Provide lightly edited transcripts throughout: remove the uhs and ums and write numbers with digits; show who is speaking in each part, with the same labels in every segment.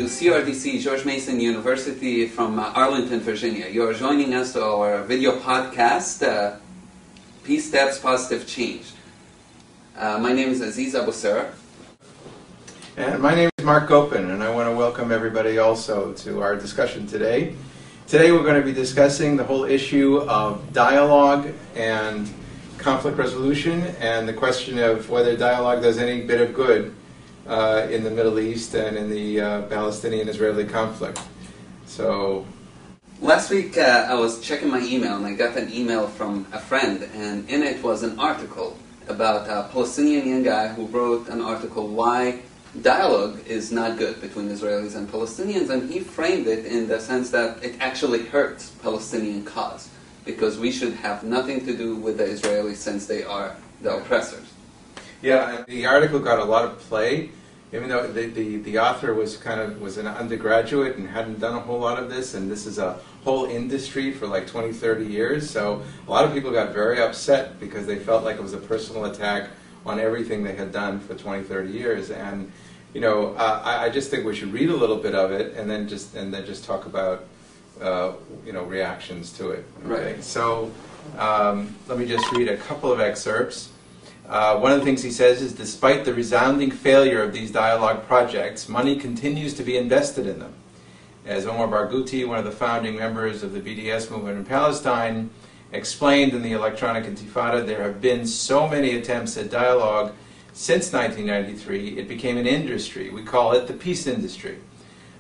Speaker 1: CRDC, George Mason University from Arlington, Virginia. You are joining us to our video podcast, Peace Steps, Positive Change. My name is Aziz Abusser.
Speaker 2: And my name is Mark Gopin, and I want to welcome everybody also to our discussion today. Today we're going to be discussing the whole issue of dialogue and conflict resolution and the question of whether dialogue does any bit of good in the Middle East and in the Palestinian-Israeli conflict. So,
Speaker 1: last week I was checking my email and I got an email from a friend, and in it was an article about a Palestinian young guy who wrote an article why dialogue is not good between Israelis and Palestinians, and he framed it in the sense that it actually hurts Palestinian cause because we should have nothing to do with the Israelis since they are the oppressors.
Speaker 2: Yeah, and the article got a lot of play, even though the author was an undergraduate and hadn't done a whole lot of this, and this is a whole industry for like 20, 30 years, so a lot of people got very upset because they felt like it was a personal attack on everything they had done for 20, 30 years, and I just think we should read a little bit of it and then just talk about reactions to it. Okay?
Speaker 1: Right.
Speaker 2: So let me just read a couple of excerpts. One of the things he says is, despite the resounding failure of these dialogue projects, money continues to be invested in them. As Omar Barghouti, one of the founding members of the BDS movement in Palestine, explained in the Electronic Intifada, there have been so many attempts at dialogue since 1993, it became an industry. We call it the peace industry.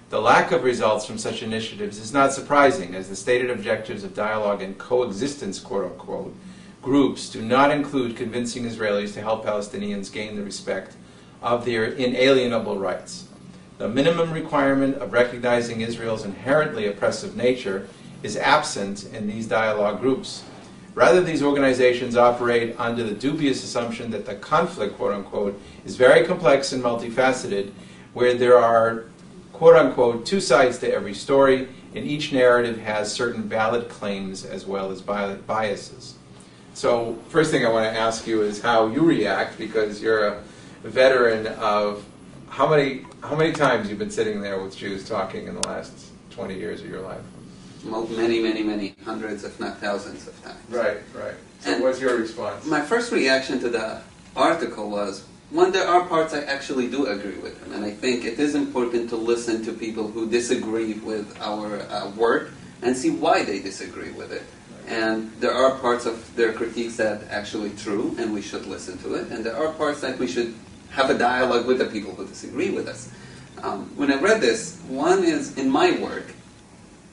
Speaker 2: The lack of results from such initiatives is not surprising, as the stated objectives of dialogue and coexistence, quote-unquote, groups do not include convincing Israelis to help Palestinians gain the respect of their inalienable rights. The minimum requirement of recognizing Israel's inherently oppressive nature is absent in these dialogue groups. Rather, these organizations operate under the dubious assumption that the conflict, quote-unquote, is very complex and multifaceted, where there are, quote-unquote, two sides to every story, and each narrative has certain valid claims as well as biases. So, first thing I want to ask you is how you react, because you're a veteran of how many times you've been sitting there with Jews talking in the last 20 years of your life?
Speaker 1: Well, many, hundreds if not thousands of times.
Speaker 2: Right. So
Speaker 1: And
Speaker 2: what's your response?
Speaker 1: My first reaction to the article was, one, there are parts I actually do agree with him, and I think it is important to listen to people who disagree with our work and see why they disagree with it. And there are parts of their critiques that are actually true, and we should listen to it. And there are parts that we should have a dialogue with the people who disagree with us. When I read this, one is, in my work,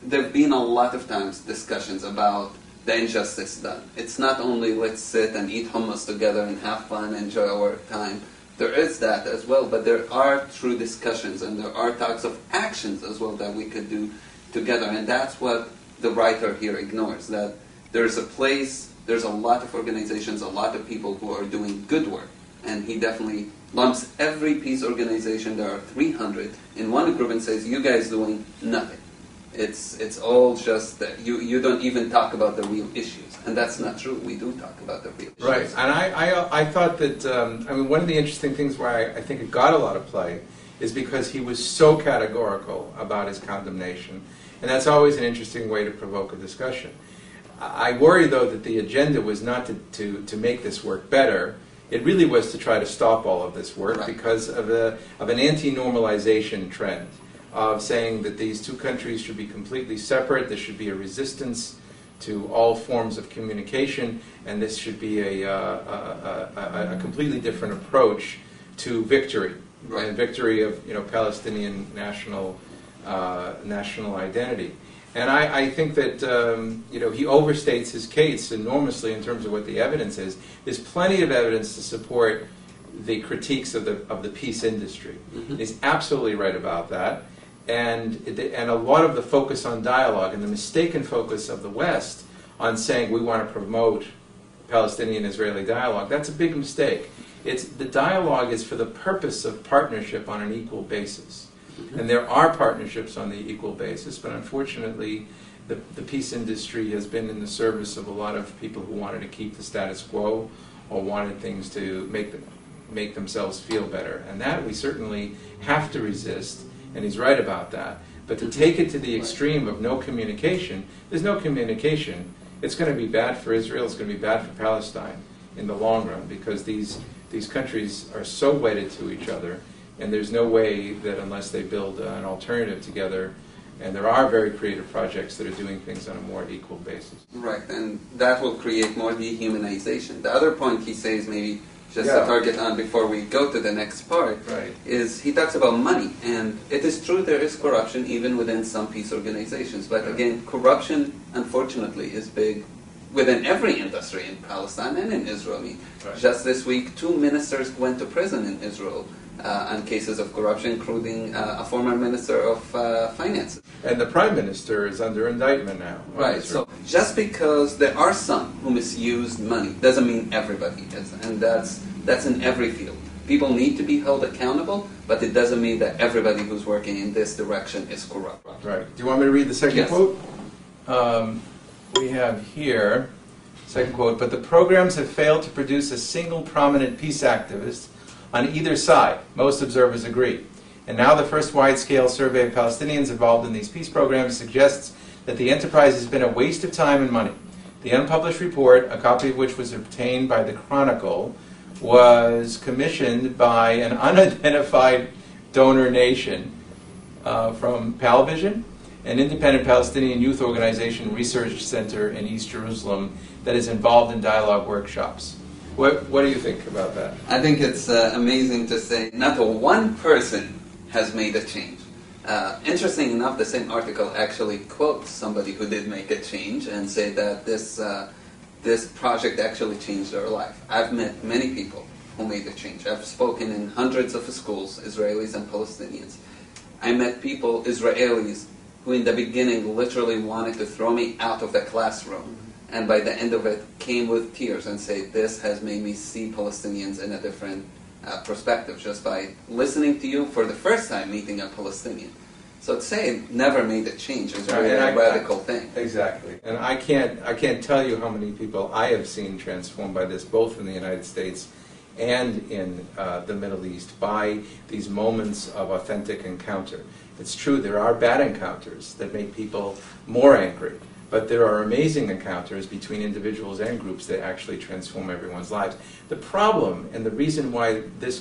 Speaker 1: there have been a lot of times discussions about the injustice done. It's not only let's sit and eat hummus together and have fun, enjoy our time. There is that as well, but there are true discussions and there are talks of actions as well that we could do together. And that's what the writer here ignores, that there's a place, there's a lot of organizations, a lot of people who are doing good work. And he definitely lumps every peace organization, there are 300, in one group and says, you guys doing nothing. It's all just that you don't even talk about the real issues. And that's not true. We do talk about the real issues.
Speaker 2: Right. And I thought that, one of the interesting things where I think it got a lot of play is because he was so categorical about his condemnation. And that's always an interesting way to provoke a discussion. I worry, though, that the agenda was not to make this work better. It really was to try to stop all of this work, right, because of an anti-normalization trend of saying that these two countries should be completely separate, there should be a resistance to all forms of communication, and this should be a completely different approach to victory, right, and victory of Palestinian national identity. And I think that he overstates his case enormously in terms of what the evidence is. There's plenty of evidence to support the critiques of the peace industry. Mm-hmm. He's absolutely right about that. And a lot of the focus on dialogue and the mistaken focus of the West on saying we want to promote Palestinian-Israeli dialogue, that's a big mistake. The dialogue is for the purpose of partnership on an equal basis. Mm-hmm. And there are partnerships on the equal basis, but unfortunately the peace industry has been in the service of a lot of people who wanted to keep the status quo or wanted things to make themselves feel better. And that we certainly have to resist and he's right about that. But to take it to the extreme of no communication, there's no communication. It's going to be bad for Israel, it's going to be bad for Palestine in the long run, because these countries are so wedded to each other, and there's no way that unless they build an alternative together, and there are very creative projects that are doing things on a more equal basis.
Speaker 1: Right, and that will create more dehumanization. The other point he says, maybe just to target on before we go to the next part, is he talks about money. And it is true there is corruption even within some peace organizations. But again, corruption, unfortunately, is big within every industry in Palestine and in Israel. I mean, just this week, 2 ministers went to prison in Israel on cases of corruption, including a former minister of finance.
Speaker 2: And the prime minister is under indictment now.
Speaker 1: Right, so just because there are some who misuse money doesn't mean everybody is, and that's in every field. People need to be held accountable, but it doesn't mean that everybody who's working in this direction is corrupt.
Speaker 2: Right. Do you want me to read the second quote? We have here, second quote, "But the programs have failed to produce a single prominent peace activist on either side. Most observers agree. And now the first wide-scale survey of Palestinians involved in these peace programs suggests that the enterprise has been a waste of time and money. The unpublished report, a copy of which was obtained by the Chronicle, was commissioned by an unidentified donor nation from Palvision, an independent Palestinian youth organization research center in East Jerusalem that is involved in dialogue workshops." What do you think about that?
Speaker 1: I think it's amazing to say not one person has made a change. Interesting enough, the same article actually quotes somebody who did make a change and say that this project actually changed their life. I've met many people who made a change. I've spoken in hundreds of schools, Israelis and Palestinians. I met people, Israelis, who in the beginning literally wanted to throw me out of the classroom, and by the end of it came with tears and said, "This has made me see Palestinians in a different perspective just by listening to you for the first time meeting a Palestinian." So to say it never made a change is really a radical thing.
Speaker 2: Exactly. And I can't tell you how many people I have seen transformed by this, both in the United States and in the Middle East, by these moments of authentic encounter. It's true, there are bad encounters that make people more angry, but there are amazing encounters between individuals and groups that actually transform everyone's lives. The problem, and the reason why this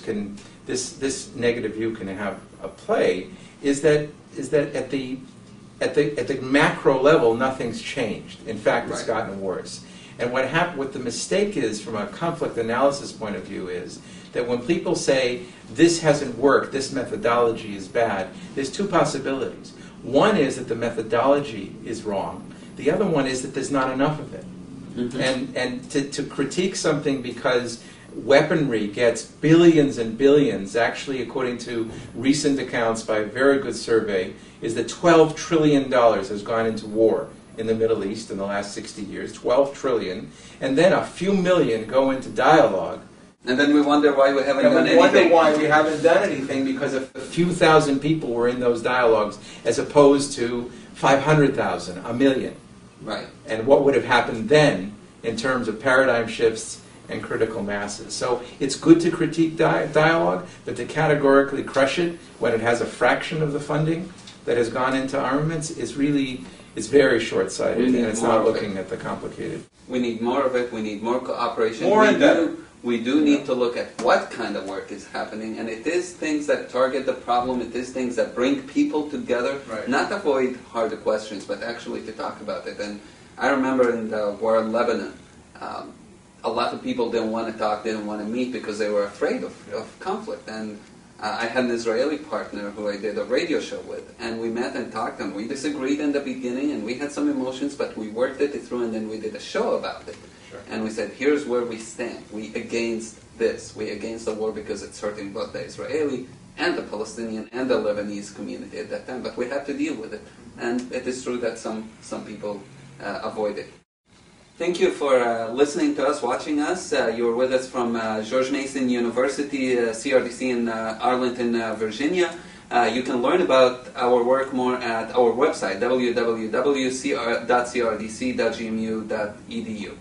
Speaker 2: negative view can have a play, is that at the macro level, nothing's changed. In fact, it's gotten worse. And what the mistake is, from a conflict analysis point of view, is that when people say, this hasn't worked, this methodology is bad, there's two possibilities. One is that the methodology is wrong. The other one is that there's not enough of it. Mm-hmm. And to critique something because weaponry gets billions and billions, actually according to recent accounts by a very good survey, is that $12 trillion has gone into war in the Middle East in the last 60 years, 12 trillion, and then a few million go into dialogue.
Speaker 1: And then we wonder why we haven't done anything.
Speaker 2: We wonder why we haven't done anything, because a few thousand people were in those dialogues as opposed to 500,000, a million.
Speaker 1: Right.
Speaker 2: And what would have happened then in terms of paradigm shifts and critical masses. So it's good to critique dialogue, but to categorically crush it when it has a fraction of the funding that has gone into armaments is very short-sighted, and it's not looking at the complicated.
Speaker 1: We need more of it. We need more cooperation.
Speaker 2: More and better.
Speaker 1: We do need to look at what kind of work is happening, and it is things that target the problem. It is things that bring people together, not avoid harder questions, but actually to talk about it. And I remember in the war in Lebanon, a lot of people didn't want to talk, didn't want to meet because they were afraid of conflict. And I had an Israeli partner who I did a radio show with, and we met and talked, and we disagreed in the beginning, and we had some emotions, but we worked it through, and then we did a show about it. Sure. And we said, here's where we stand. We against this. We against the war because it's hurting both the Israeli and the Palestinian and the Lebanese community at that time, but we had to deal with it. And it is true that some people avoid it. Thank you for listening to us, watching us. You're with us from George Mason University, CRDC in Arlington, Virginia. You can learn about our work more at our website, www.crdc.gmu.edu.